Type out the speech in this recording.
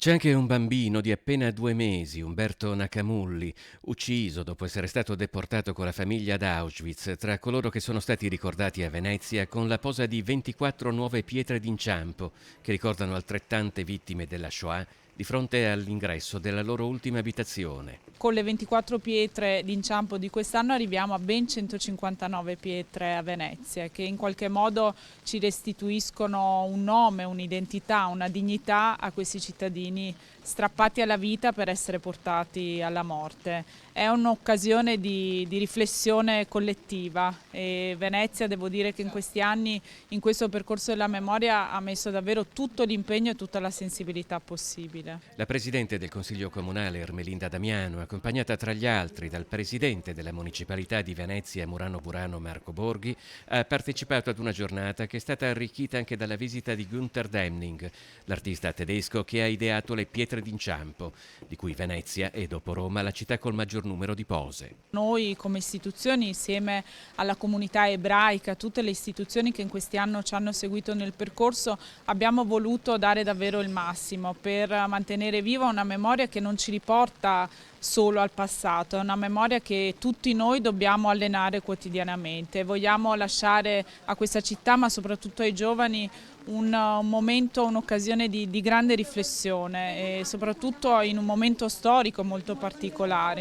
C'è anche un bambino di appena 2 mesi, Umberto Nakamulli, ucciso dopo essere stato deportato con la famiglia ad Auschwitz, tra coloro che sono stati ricordati a Venezia con la posa di 24 nuove pietre d'inciampo che ricordano altrettante vittime della Shoah di fronte all'ingresso della loro ultima abitazione. Con le 24 pietre d'inciampo di quest'anno arriviamo a ben 159 pietre a Venezia, che in qualche modo ci restituiscono un nome, un'identità, una dignità a questi cittadini strappati alla vita per essere portati alla morte. È un'occasione di riflessione collettiva e Venezia, devo dire che in questi anni, in questo percorso della memoria, ha messo davvero tutto l'impegno e tutta la sensibilità possibile. La presidente del Consiglio Comunale Ermelinda Damiano, accompagnata tra gli altri dal presidente della municipalità di Venezia Murano Burano Marco Borghi, ha partecipato ad una giornata che è stata arricchita anche dalla visita di Günther Demning, l'artista tedesco che ha ideato le pietre d'inciampo, di cui Venezia è dopo Roma la città col maggior numero di pose. Noi come istituzioni, insieme alla comunità ebraica, tutte le istituzioni che in questi anni ci hanno seguito nel percorso, abbiamo voluto dare davvero il massimo per mantenere viva una memoria che non ci riporta solo al passato, è una memoria che tutti noi dobbiamo allenare quotidianamente. Vogliamo lasciare a questa città, ma soprattutto ai giovani, un momento, un'occasione di grande riflessione e soprattutto in un momento storico molto particolare.